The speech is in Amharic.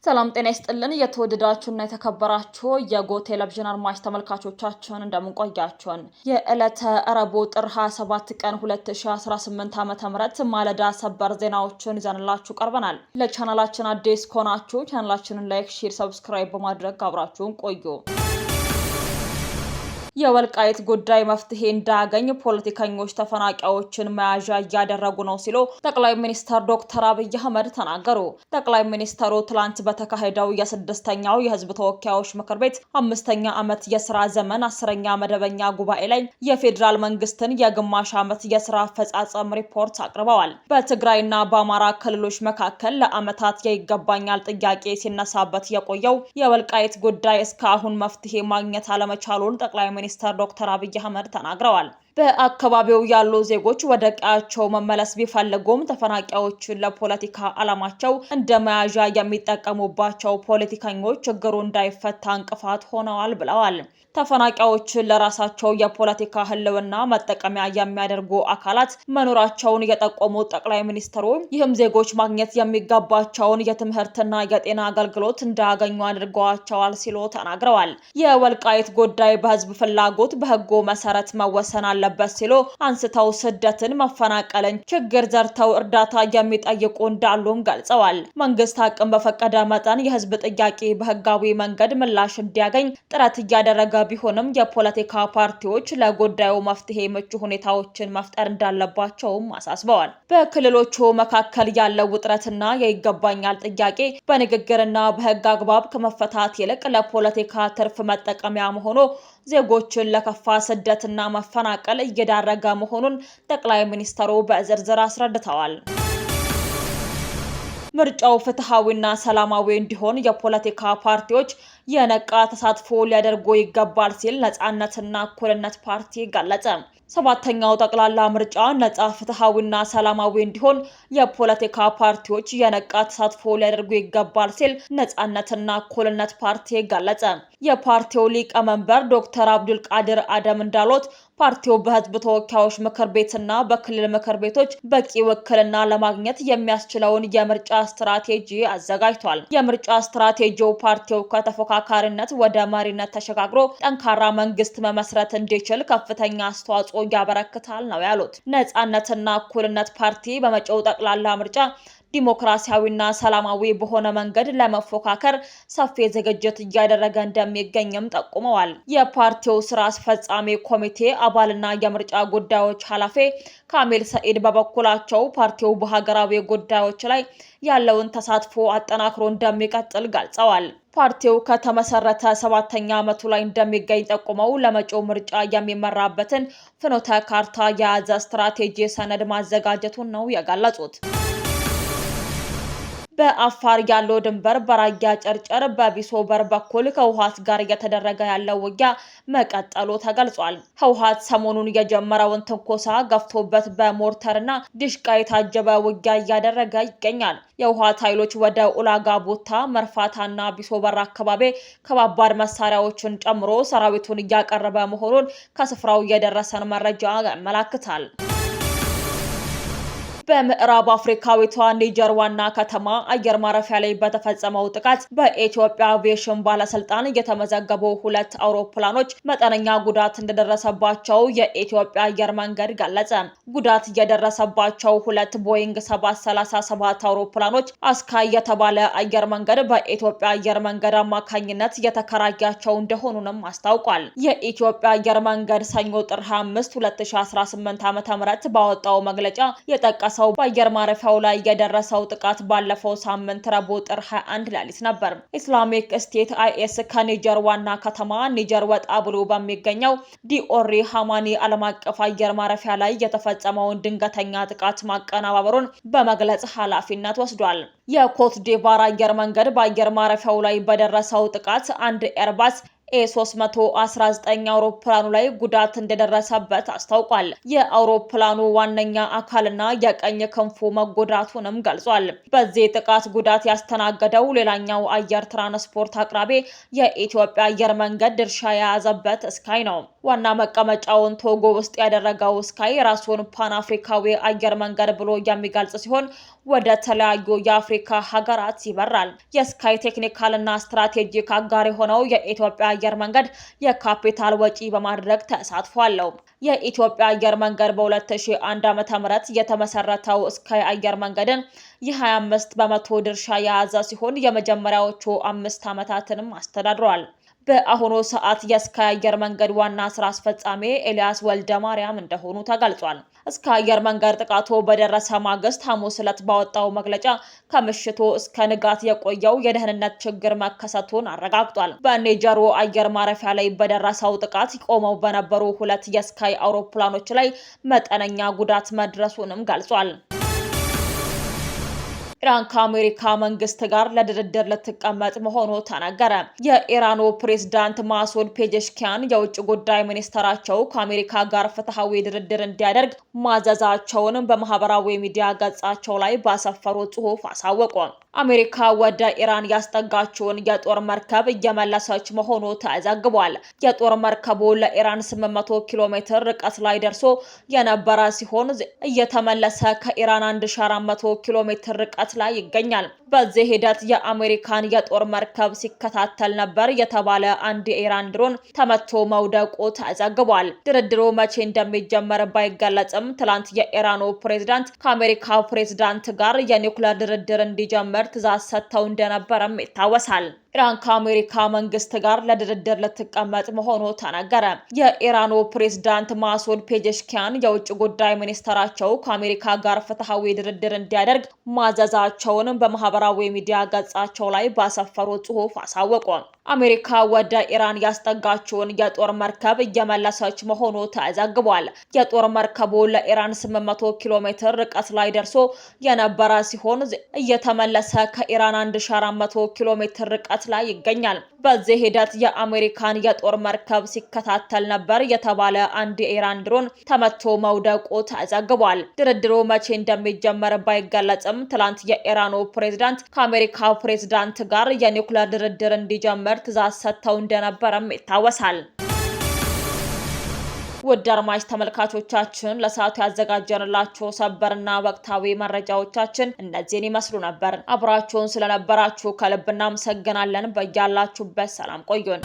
ሰላም ጤና ይስጥልን የተወደዳችሁና የተከበራችሁ የጎ ቴሌቪዥን አድማጭ ተመልካቾቻችን እንደምን ቆያችሁን? የዕለተ ረቡዕ ጥር 27 ቀን 2018 ዓ.ም ማለዳ ሰበር ዜናዎችን ይዘንላችሁ ቀርበናል። ለቻናላችን አዲስ ከሆናችሁ ቻናላችንን ላይክ፣ ሼር፣ ሰብስክራይብ በማድረግ አብራችሁን ቆዩ። የወልቃይት ጉዳይ መፍትሄ እንዳያገኝ ፖለቲከኞች ተፈናቃዮችን መያዣ እያደረጉ ነው ሲሉ ጠቅላይ ሚኒስትር ዶክተር አብይ አህመድ ተናገሩ። ጠቅላይ ሚኒስትሩ ትላንት በተካሄደው የስድስተኛው የህዝብ ተወካዮች ምክር ቤት 5ኛ ዓመት የስራ ዘመን 10ኛ መደበኛ ጉባኤ ላይ የፌዴራል መንግስትን የግማሽ ዓመት የስራ አፈጻጸም ሪፖርት አቅርበዋል። በትግራይና በአማራ ክልሎች መካከል ለዓመታት የይገባኛል ጥያቄ ሲነሳበት የቆየው የወልቃይት ጉዳይ እስካሁን መፍትሄ ማግኘት አለመቻሉን ጠቅላይ ሚኒስትር ዶክተር አብይ አህመድ ተናግረዋል። በአካባቢው ያሉ ዜጎች ወደ ቀያቸው መመለስ ቢፈልጉም ተፈናቃዮችን ለፖለቲካ ዓላማቸው እንደ መያዣ የሚጠቀሙባቸው ፖለቲከኞች ችግሩ እንዳይፈታ እንቅፋት ሆነዋል ብለዋል። ተፈናቃዮችን ለራሳቸው የፖለቲካ ህልውና መጠቀሚያ የሚያደርጉ አካላት መኖራቸውን የጠቆሙት ጠቅላይ ሚኒስትሩ ይህም ዜጎች ማግኘት የሚገባቸውን የትምህርትና የጤና አገልግሎት እንዳያገኙ አድርገዋቸዋል ሲሉ ተናግረዋል። የወልቃይት ጉዳይ በህዝብ ፍላጎት በህጉ መሰረት መወሰን አለበት ሲሉ አንስተው ስደትን፣ መፈናቀልን ችግር ዘርተው እርዳታ የሚጠይቁ እንዳሉም ገልጸዋል። መንግስት አቅም በፈቀደ መጠን የህዝብ ጥያቄ በህጋዊ መንገድ ምላሽ እንዲያገኝ ጥረት እያደረገ ቢሆንም የፖለቲካ ፓርቲዎች ለጉዳዩ መፍትሄ ምቹ ሁኔታዎችን መፍጠር እንዳለባቸውም አሳስበዋል። በክልሎቹ መካከል ያለው ውጥረትና የይገባኛል ጥያቄ በንግግርና በህግ አግባብ ከመፈታት ይልቅ ለፖለቲካ ትርፍ መጠቀሚያ መሆኑ ዜጎችን ለከፋ ስደትና መፈናቀል እየዳረገ መሆኑን ጠቅላይ ሚኒስትሩ በዝርዝር አስረድተዋል። ምርጫው ፍትሃዊና ሰላማዊ እንዲሆን የፖለቲካ ፓርቲዎች የነቃ ተሳትፎ ሊያደርጉ ይገባል ሲል ነጻነትና እኩልነት ፓርቲ ገለጸ። 7ኛው ጠቅላላ ምርጫ ነጻ ፍትሃዊና ሰላማዊ እንዲሆን የፖለቲካ ፓርቲዎች የነቃ ተሳትፎ ሊያደርጉ ይገባል ሲል ነጻነትና እኩልነት ፓርቲ ገለጸ። የፓርቲው ሊቀመንበር ዶክተር አብዱል ቃድር አደም እንዳሉት ፓርቲው በህዝብ ተወካዮች ምክር ቤትና በክልል ምክር ቤቶች በቂ ውክልና ለማግኘት የሚያስችለውን የምርጫ ስትራቴጂ አዘጋጅቷል። የምርጫ ስትራቴጂው ፓርቲው ከተፎካካሪነት ወደ መሪነት ተሸጋግሮ ጠንካራ መንግስት መመስረት እንዲችል ከፍተኛ አስተዋጽኦ ያበረክታል ነው ያሉት። ነጻነትና እኩልነት ፓርቲ በመጪው ጠቅላላ ምርጫ ዲሞክራሲያዊና ሰላማዊ በሆነ መንገድ ለመፎካከር ሰፊ ዝግጅት እያደረገ እንደሚገኝም ጠቁመዋል። የፓርቲው ስራ አስፈጻሚ ኮሚቴ አባልና የምርጫ ጉዳዮች ኃላፊ ካሚል ሰኢድ በበኩላቸው ፓርቲው በሀገራዊ ጉዳዮች ላይ ያለውን ተሳትፎ አጠናክሮ እንደሚቀጥል ገልጸዋል። ፓርቲው ከተመሰረተ 7ኛ ዓመቱ ላይ እንደሚገኝ ጠቁመው ለመጪው ምርጫ የሚመራበትን ፍኖተ ካርታ የያዘ ስትራቴጂ ሰነድ ማዘጋጀቱን ነው የገለጹት። በአፋር ያለው ድንበር በራያ ጨርጨር በቢሶበር በኩል ከህወሓት ጋር እየተደረገ ያለው ውጊያ መቀጠሉ ተገልጿል። ህወሓት ሰሞኑን የጀመረውን ትንኮሳ ገፍቶበት በሞርተርና ዲሽቃ የታጀበ ውጊያ እያደረገ ይገኛል። የህወሓት ኃይሎች ወደ ኡላጋ ቦታ፣ መርፋታና ቢሶበር አካባቢ ከባባድ መሳሪያዎችን ጨምሮ ሰራዊቱን እያቀረበ መሆኑን ከስፍራው የደረሰን መረጃ ያመለክታል። በምዕራብ አፍሪካዊቷ ኒጀር ዋና ከተማ አየር ማረፊያ ላይ በተፈጸመው ጥቃት በኢትዮጵያ አቪዬሽን ባለስልጣን የተመዘገቡ 2 አውሮፕላኖች መጠነኛ ጉዳት እንደደረሰባቸው የኢትዮጵያ አየር መንገድ ገለጸ። ጉዳት የደረሰባቸው 2 ቦይንግ 737 አውሮፕላኖች አስካይ የተባለ አየር መንገድ በኢትዮጵያ አየር መንገድ አማካኝነት የተከራያቸው እንደሆኑንም አስታውቋል። የኢትዮጵያ አየር መንገድ ሰኞ ጥር 25 2018 ዓ.ም ባወጣው መግለጫ የጠቀሰው በአየር ማረፊያው ላይ የደረሰው ጥቃት ባለፈው ሳምንት ረቡዕ ጥር 21 ሌሊት ነበር። ኢስላሚክ ስቴት አይኤስ ከኒጀር ዋና ከተማ ኒጀር ወጣ ብሎ በሚገኘው ዲኦሪ ሃማኒ ዓለም አቀፍ አየር ማረፊያ ላይ የተፈጸመውን ድንገተኛ ጥቃት ማቀነባበሩን በመግለጽ ኃላፊነት ወስዷል። የኮት ዲቫር አየር መንገድ በአየር ማረፊያው ላይ በደረሰው ጥቃት አንድ ኤርባስ ኤ319 አውሮፕላኑ ላይ ጉዳት እንደደረሰበት አስታውቋል። የአውሮፕላኑ ዋነኛ አካልና የቀኝ ክንፉ መጎዳቱንም ገልጿል። በዚህ ጥቃት ጉዳት ያስተናገደው ሌላኛው አየር ትራንስፖርት አቅራቢ የኢትዮጵያ አየር መንገድ ድርሻ የያዘበት ስካይ ነው። ዋና መቀመጫውን ቶጎ ውስጥ ያደረገው ስካይ ራሱን ፓን አፍሪካዊ አየር መንገድ ብሎ የሚገልጽ ሲሆን ወደ ተለያዩ የአፍሪካ ሀገራት ይበራል። የስካይ ቴክኒካልና ስትራቴጂክ አጋር የሆነው የኢትዮጵያ አየር መንገድ የካፒታል ወጪ በማድረግ ተሳትፏል። የኢትዮጵያ አየር መንገድ በ2001 ዓ.ም የተመሰረተው ስካይ አየር መንገድን የ25 በመቶ ድርሻ የያዘ ሲሆን የመጀመሪያዎቹ 5 ዓመታትንም አስተዳድሯል። በአሁኑ ሰዓት የስካይ አየር መንገድ ዋና ስራ አስፈጻሚ ኤልያስ ወልደ ማርያም እንደሆኑ ተገልጿል። ስካይ አየር መንገድ ጥቃቱ በደረሰ ማግስት ሐሙስ ዕለት ባወጣው መግለጫ ከምሽቱ እስከ ንጋት የቆየው የደህንነት ችግር መከሰቱን አረጋግጧል። በኔጀሮ አየር ማረፊያ ላይ በደረሰው ጥቃት ቆመው በነበሩ 2 የስካይ አውሮፕላኖች ላይ መጠነኛ ጉዳት መድረሱንም ገልጿል። ኢራን ከአሜሪካ መንግስት ጋር ለድርድር ልትቀመጥ መሆኑ ተነገረ። የኢራኑ ፕሬዝዳንት ማሱድ ፔጀሽኪያን የውጭ ጉዳይ ሚኒስተራቸው ከአሜሪካ ጋር ፍትሐዊ ድርድር እንዲያደርግ ማዘዛቸውን በማህበራዊ ሚዲያ ገጻቸው ላይ ባሰፈሩት ጽሑፍ አሳወቁ። አሜሪካ ወደ ኢራን ያስጠጋችውን የጦር መርከብ እየመለሰች መሆኑ ተዘግቧል። የጦር መርከቡ ለኢራን 800 ኪሎ ሜትር ርቀት ላይ ደርሶ የነበረ ሲሆን እየተመለሰ ከኢራን 1400 ኪሎ ሜትር ርቀት ላይ ይገኛል። በዚህ ሂደት የአሜሪካን የጦር መርከብ ሲከታተል ነበር የተባለ አንድ የኢራን ድሮን ተመቶ መውደቁ ተዘግቧል። ድርድሩ መቼ እንደሚጀመር ባይገለጽም ትላንት የኢራኑ ፕሬዝዳንት ከአሜሪካው ፕሬዝዳንት ጋር የኒውክሌር ድርድር እንዲጀምር ትዕዛዝ ሰጥተው እንደነበረም ይታወሳል። ኢራን ከአሜሪካ መንግስት ጋር ለድርድር ልትቀመጥ መሆኑ ተነገረ። የኢራኑ ፕሬዝዳንት ማሱድ ፔጀሽኪያን የውጭ ጉዳይ ሚኒስተራቸው ከአሜሪካ ጋር ፍትሐዊ ድርድር እንዲያደርግ ማዘዛቸውን በማህበራዊ ሚዲያ ገጻቸው ላይ ባሰፈሩት ጽሑፍ አሳወቁ። አሜሪካ ወደ ኢራን ያስጠጋችውን የጦር መርከብ እየመለሰች መሆኑ ተዘግቧል። የጦር መርከቡ ለኢራን 800 ኪሎ ሜትር ርቀት ላይ ደርሶ የነበረ ሲሆን እየተመለሰ ከኢራን 1400 ኪሎ ሜትር ርቀት ላይ ይገኛል። በዚህ ሂደት የአሜሪካን የጦር መርከብ ሲከታተል ነበር የተባለ አንድ የኢራን ድሮን ተመቶ መውደቁ ተዘግቧል። ድርድሩ መቼ እንደሚጀመር ባይገለጽም ትላንት የኢራኑ ፕሬዝዳንት ከአሜሪካው ፕሬዝዳንት ጋር የኒውክሌር ድርድር እንዲጀምር ትዕዛዝ ሰጥተው እንደነበረም ይታወሳል። ውድ አድማጭ ተመልካቾቻችን ለሰዓቱ ያዘጋጀንላችሁ ሰበርና ወቅታዊ መረጃዎቻችን እነዚህን ይመስሉ ነበር። አብራችሁን ስለነበራችሁ ከልብ እናመሰግናለን። በያላችሁበት ሰላም ቆዩን።